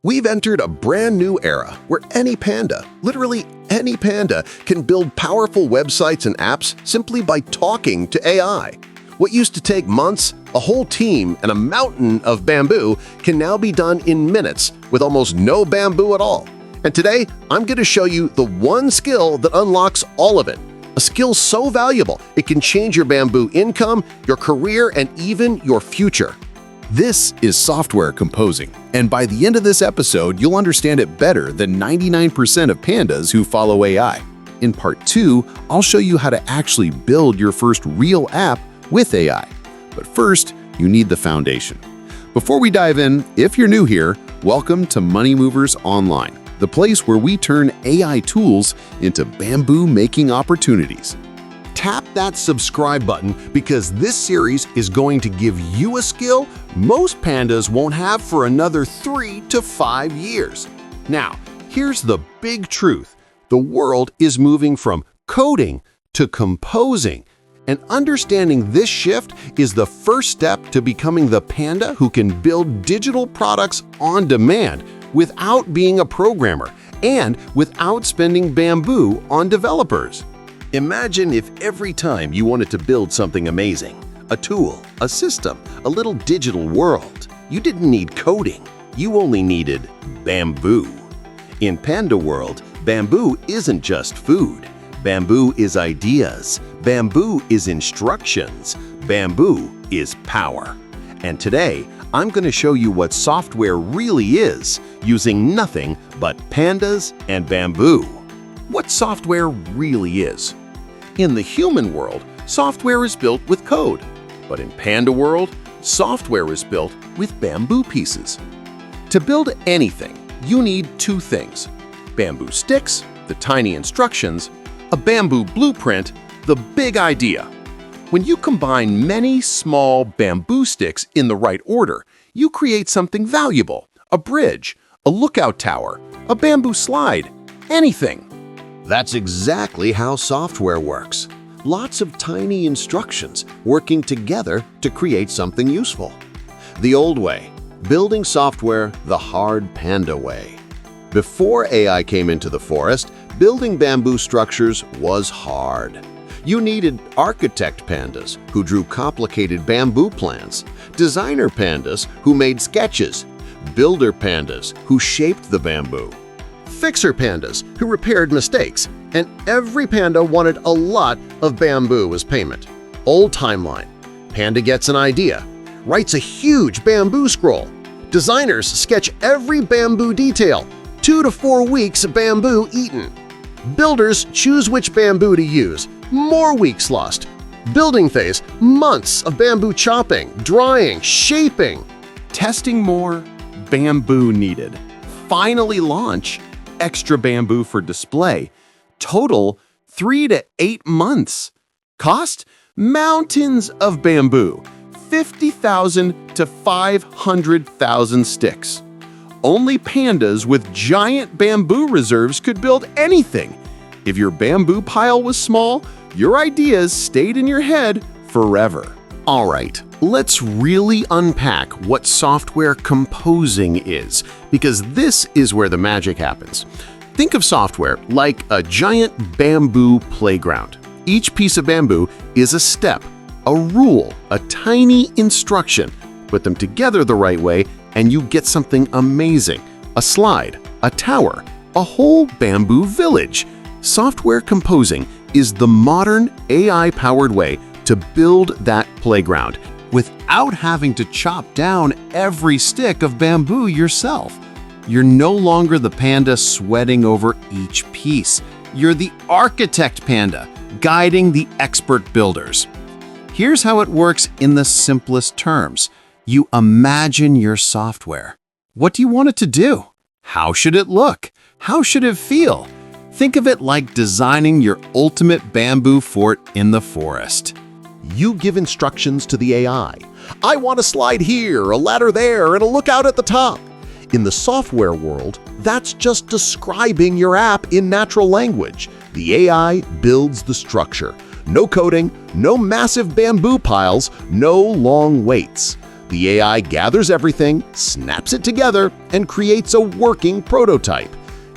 We've entered a brand new era where any panda, literally any panda, can build powerful websites and apps simply by talking to AI. What used to take months, a whole team, and a mountain of bamboo can now be done in minutes with almost no bamboo at all. And today, I'm going to show you the one skill that unlocks all of it. A skill so valuable, it can change your bamboo income, your career, and even your future. This is software composing, and by the end of this episode, you'll understand it better than 99% of pandas who follow AI. In part 2, I'll show you how to actually build your first real app with AI. But first, you need the foundation. Before we dive in, if you're new here, welcome to Money Movers Online, the place where we turn AI tools into bamboo-making opportunities. Tap that subscribe button because this series is going to give you a skill most pandas won't have for another 3 to 5 years. Now, here's the big truth. The world is moving from coding to composing, and understanding this shift is the first step to becoming the panda who can build digital products on demand without being a programmer and without spending bamboo on developers. Imagine if every time you wanted to build something amazing, a tool, a system, a little digital world, you didn't need coding, you only needed bamboo. In Panda World, bamboo isn't just food. Bamboo is ideas. Bamboo is instructions. Bamboo is power. And today, I'm going to show you what software really is using nothing but pandas and bamboo. What software really is. In the human world, software is built with code. But in Panda World, software is built with bamboo pieces. To build anything, you need two things: bamboo sticks, the tiny instructions, a bamboo blueprint, the big idea. When you combine many small bamboo sticks in the right order, you create something valuable: a bridge, a lookout tower, a bamboo slide, anything. That's exactly how software works. Lots of tiny instructions working together to create something useful. The old way, building software the hard panda way. Before AI came into the forest, building bamboo structures was hard. You needed architect pandas who drew complicated bamboo plans, designer pandas who made sketches, builder pandas who shaped the bamboo, fixer pandas who repaired mistakes, and every panda wanted a lot of bamboo as payment. Old timeline. Panda gets an idea, writes a huge bamboo scroll. Designers sketch every bamboo detail, 2 to 4 weeks of bamboo eaten. Builders choose which bamboo to use, more weeks lost. Building phase, months of bamboo chopping, drying, shaping. Testing more, bamboo needed. Finally launch, extra bamboo for display. Total 3 to 8 months. Cost? Mountains of bamboo, 50,000 to 500,000 sticks. Only pandas with giant bamboo reserves could build anything. If your bamboo pile was small, your ideas stayed in your head forever. All right, let's really unpack what software composing is, because this is where the magic happens. Think of software like a giant bamboo playground. Each piece of bamboo is a step, a rule, a tiny instruction. Put them together the right way and you get something amazing: a slide, a tower, a whole bamboo village. Software composing is the modern AI-powered way to build that playground without having to chop down every stick of bamboo yourself. You're no longer the panda sweating over each piece. You're the architect panda, guiding the expert builders. Here's how it works in the simplest terms. You imagine your software. What do you want it to do? How should it look? How should it feel? Think of it like designing your ultimate bamboo fort in the forest. You give instructions to the AI. I want a slide here, a ladder there, and a lookout at the top. In the software world, that's just describing your app in natural language. The AI builds the structure. No coding, no massive bamboo piles, no long waits. The AI gathers everything, snaps it together, and creates a working prototype.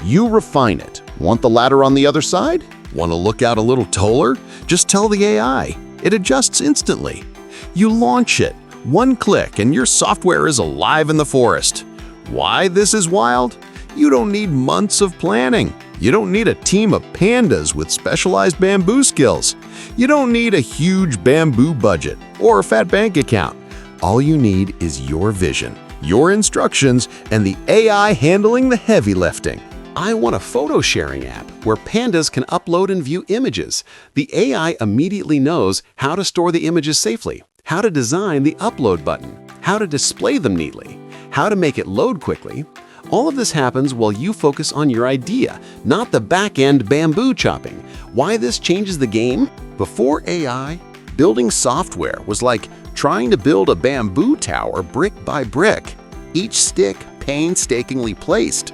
You refine it. Want the ladder on the other side? Want to look out a little taller? Just tell the AI. It adjusts instantly. You launch it. One click and your software is alive in the forest. Why this is wild? You don't need months of planning. You don't need a team of pandas with specialized bamboo skills. You don't need a huge bamboo budget or a fat bank account. All you need is your vision, your instructions, and the AI handling the heavy lifting. I want a photo sharing app where pandas can upload and view images. The AI immediately knows how to store the images safely, how to design the upload button, how to display them neatly, how to make it load quickly. All of this happens while you focus on your idea, not the back-end bamboo chopping. Why this changes the game? Before AI, building software was like trying to build a bamboo tower brick by brick, each stick painstakingly placed.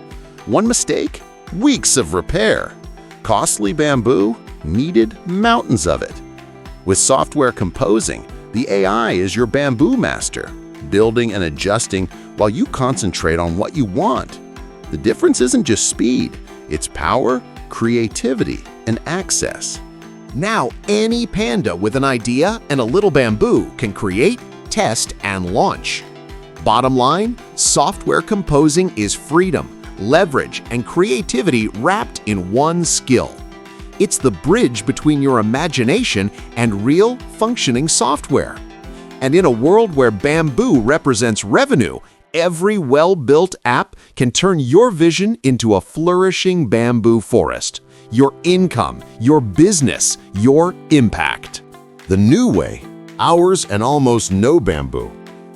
One mistake? Weeks of repair. Costly bamboo? Needed mountains of it. With software composing, the AI is your bamboo master, building and adjusting while you concentrate on what you want. The difference isn't just speed, it's power, creativity, and access. Now any panda with an idea and a little bamboo can create, test, and launch. Bottom line, software composing is freedom, leverage, and creativity wrapped in one skill. It's the bridge between your imagination and real, functioning software. And in a world where bamboo represents revenue, every well-built app can turn your vision into a flourishing bamboo forest. Your income, your business, your impact. The new way, hours and almost no bamboo.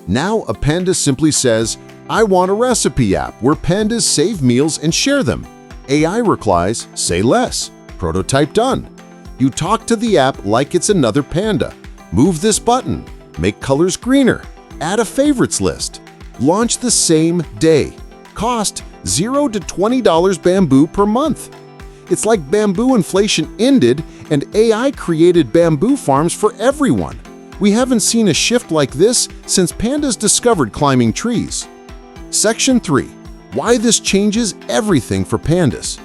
Now a panda simply says, I want a recipe app where pandas save meals and share them. AI replies, say less. Prototype done. You talk to the app like it's another panda. Move this button. Make colors greener. Add a favorites list. Launch the same day. Cost $0 to $20 bamboo per month. It's like bamboo inflation ended and AI created bamboo farms for everyone. We haven't seen a shift like this since pandas discovered climbing trees. Section 3. Why this changes everything for pandas.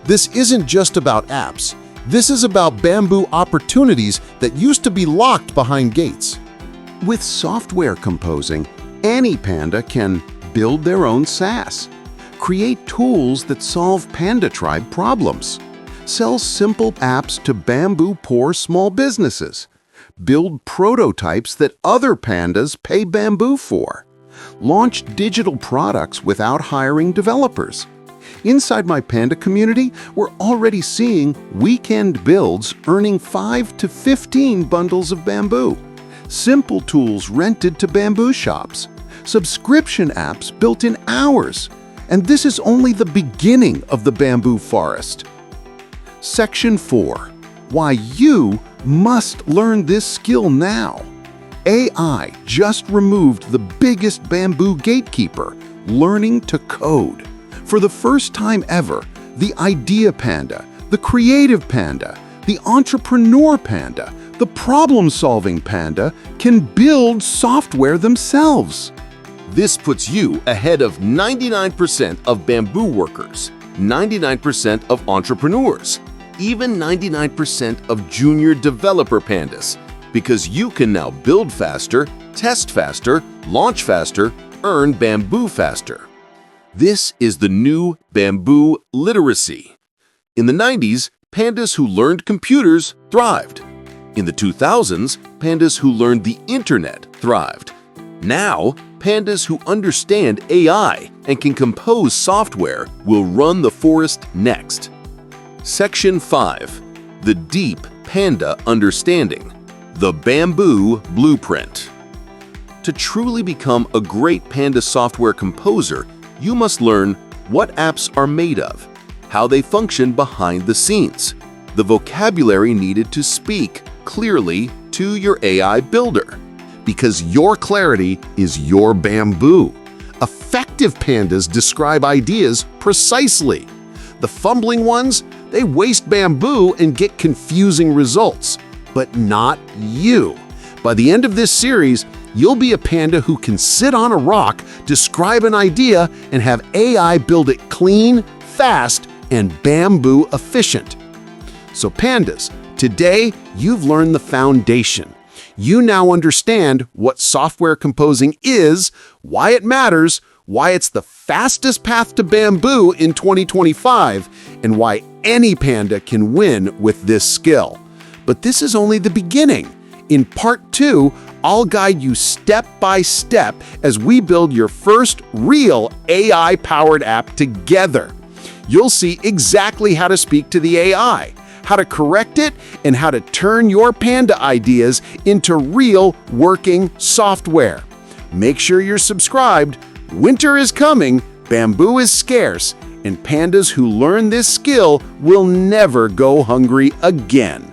This isn't just about apps. This is about bamboo opportunities that used to be locked behind gates. With software composing, any panda can build their own SaaS, create tools that solve Panda Tribe problems, sell simple apps to bamboo-poor small businesses, build prototypes that other pandas pay bamboo for, launch digital products without hiring developers. Inside my Panda community, we're already seeing weekend builds earning 5 to 15 bundles of bamboo, simple tools rented to bamboo shops, subscription apps built in hours. And this is only the beginning of the bamboo forest. Section 4. Why you must learn this skill now. AI just removed the biggest bamboo gatekeeper, learning to code. For the first time ever, the idea panda, the creative panda, the entrepreneur panda, the problem-solving panda can build software themselves. This puts you ahead of 99% of bamboo workers, 99% of entrepreneurs, even 99% of junior developer pandas, because you can now build faster, test faster, launch faster, earn bamboo faster. This is the new bamboo literacy. In the 90s, pandas who learned computers thrived. In the 2000s, pandas who learned the internet thrived. Now, pandas who understand AI and can compose software will run the forest next. Section 5. The Deep Panda Understanding. The Bamboo Blueprint. To truly become a great panda software composer, you must learn what apps are made of, how they function behind the scenes, the vocabulary needed to speak clearly to your AI builder. Because your clarity is your bamboo. Effective pandas describe ideas precisely. The fumbling ones, they waste bamboo and get confusing results. But not you. By the end of this series, you'll be a panda who can sit on a rock, describe an idea, and have AI build it clean, fast, and bamboo efficient. So pandas, today you've learned the foundation. You now understand what software composing is, why it matters, why it's the fastest path to bamboo in 2025, and why any panda can win with this skill. But this is only the beginning. In part 2, I'll guide you step by step as we build your first real AI-powered app together. You'll see exactly how to speak to the AI, how to correct it, and how to turn your panda ideas into real working software. Make sure you're subscribed. Winter is coming, bamboo is scarce, and pandas who learn this skill will never go hungry again.